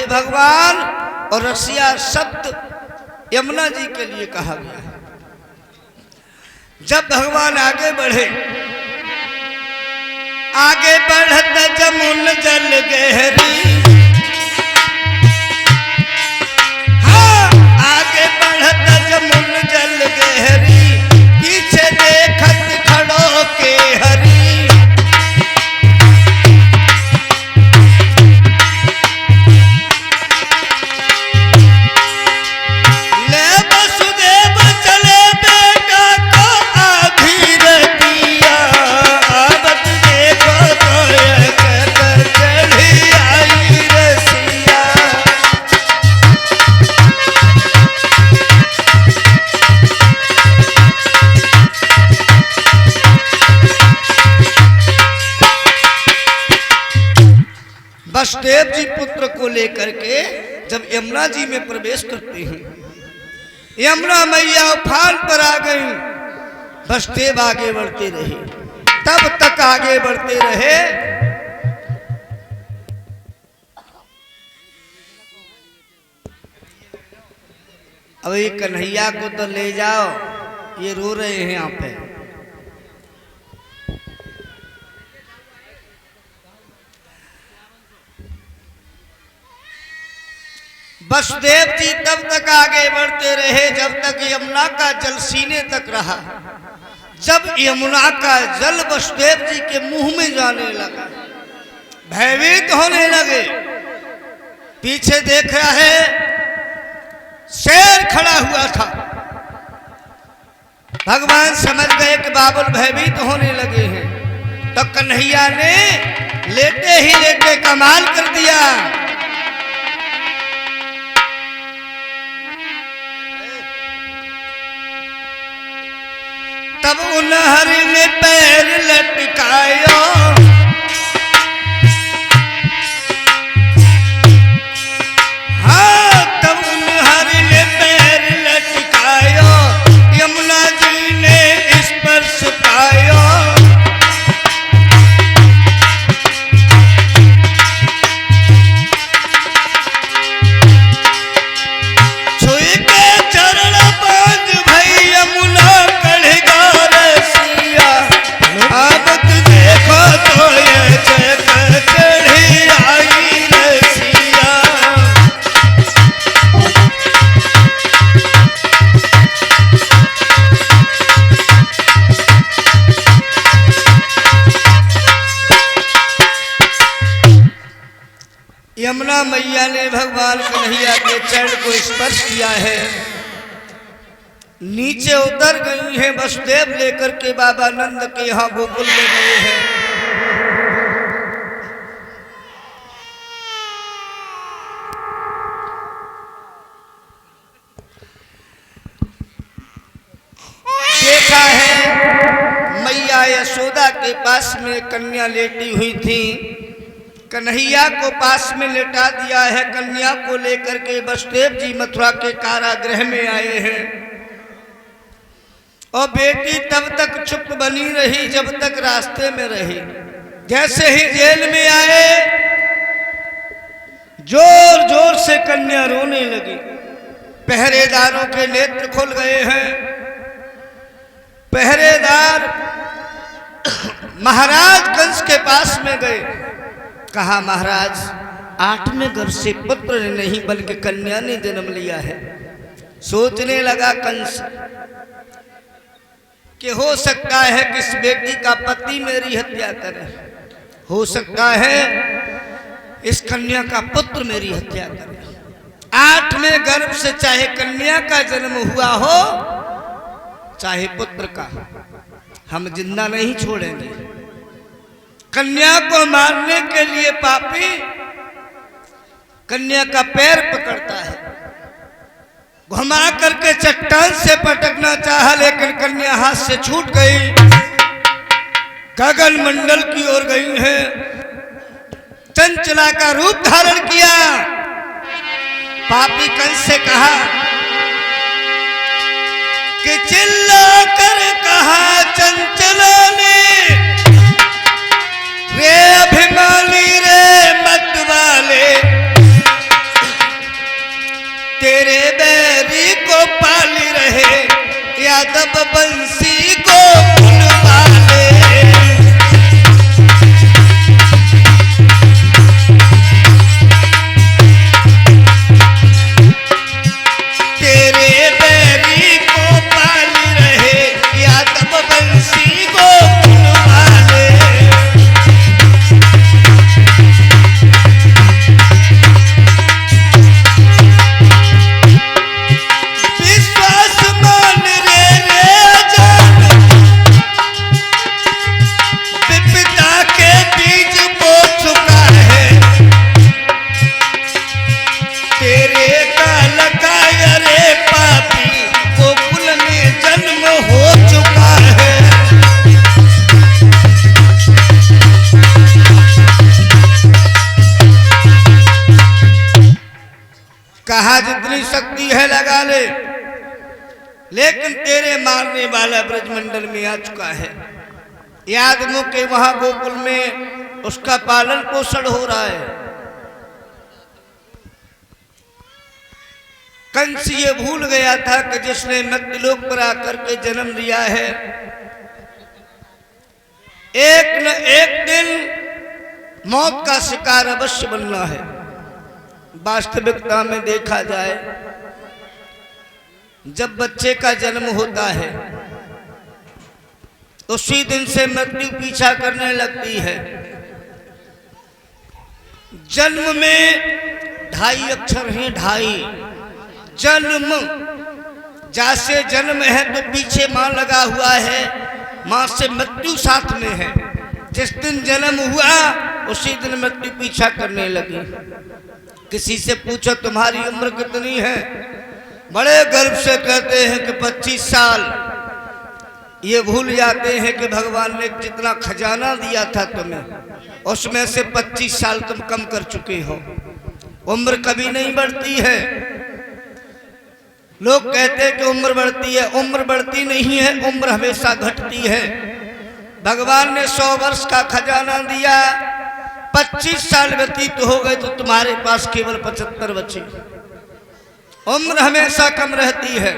भगवान और रसिया शब्द यमुना जी के लिए कहा गया है। जब भगवान आगे बढ़े, आगे बढ़त जमुन जल गहरी, हाँ आगे बढ़त जमुन जल गहरी, पीछे देखत खड़ो के हरी। वसुदेव जी पुत्र को लेकर के जब यमुना जी में प्रवेश करते हैं, यमुना मैया उफान पर आ गई। वसुदेव आगे बढ़ते रहे, तब तक आगे बढ़ते रहे। अब ये कन्हैया को तो ले जाओ, ये रो रहे हैं यहाँ पे। वसुदेव जी तब तक आगे बढ़ते रहे जब तक यमुना का जल सीने तक रहा। जब यमुना का जल वसुदेव जी के मुंह में जाने लगा, भयभीत होने लगे। पीछे देख रहा है, शेर खड़ा हुआ था। भगवान समझ गए कि बाबुल भयभीत होने लगे हैं, तो कन्हैया ने लेटे ही लेटे कमाल कर दिया। तब उन हरि ने पैर लटकायो, हाँ तब उन हरि ने पैर लटकायो, यमुना जी ने स्पर्श पायो। छुई के चरण पांच भई यमुना यमुना मैया ने भगवान कन्हैया के चरण को स्पर्श किया है, नीचे उतर गई हैं। वसुदेव लेकर के बाबा नंद के यहाँ गोकुल में गए हैं। देखा है मैया यशोदा के पास में कन्या लेटी हुई थी, कन्हैया को पास में लेटा दिया है। कन्या को लेकर के वसुदेव जी मथुरा के कारागृह में आए हैं, और बेटी तब तक चुप बनी रही जब तक रास्ते में रही। जैसे ही जेल में आए, जोर जोर से कन्या रोने लगी। पहरेदारों के नेत्र खुल गए हैं। पहरेदार महाराज कंस के पास में गए, कहा महाराज 8वें गर्भ से पुत्र ने नहीं बल्कि कन्या ने जन्म लिया है। सोचने लगा कंस कि हो सकता है कि इस बेटी का पति मेरी हत्या करे, हो सकता है इस कन्या का पुत्र मेरी हत्या करे। 8वें गर्भ से चाहे कन्या का जन्म हुआ हो चाहे पुत्र का, हम जिंदा नहीं छोड़ेंगे। कन्या को मारने के लिए पापी कन्या का पैर पकड़ता है, घुमा करके चट्टान से पटकना चाहा, लेकिन कन्या हाथ से छूट गई, गगन मंडल की ओर गई है। चंचला का रूप धारण किया। पापी कंस से कहा कि चिल्ला कर कहा चंचला ने, रे अभिमानी रे मत वाले, तेरे बैरी को पाल रहे यादव बंसी को वाले। तेरे बैरी को पाल रहे यादव बंसी को वाले। कहा जितनी शक्ति है लगा ले, लेकिन तेरे मारने वाला ब्रजमंडल में आ चुका है। याद नो के वहां गोकुल में उसका पालन पोषण हो रहा है। कंस ये भूल गया था कि जिसने मृत्युलोक पर आकर के जन्म लिया है, एक न एक दिन मौत का शिकार अवश्य बनना है। वास्तविकता में देखा जाए, जब बच्चे का जन्म होता है उसी दिन से मृत्यु पीछा करने लगती है। जन्म में 2.5 अक्षर हैं, 2.5 जन्म। जैसे जन्म है तो पीछे मां लगा हुआ है, मां से मृत्यु साथ में है। जिस दिन जन्म हुआ उसी दिन मृत्यु पीछा करने लगी। किसी से पूछो तुम्हारी उम्र कितनी है, बड़े गर्व से कहते हैं कि 25 साल। ये भूल जाते हैं कि भगवान ने जितना खजाना दिया था तुम्हें, उसमें से 25 साल तुम कम कर चुके हो। उम्र कभी नहीं बढ़ती है। लोग कहते हैं कि उम्र बढ़ती है, उम्र बढ़ती नहीं है, उम्र हमेशा घटती है। भगवान ने 100 वर्ष का खजाना दिया, 25 साल व्यतीत हो गए तो तुम्हारे पास केवल 75 बचे। उम्र हमेशा कम रहती है।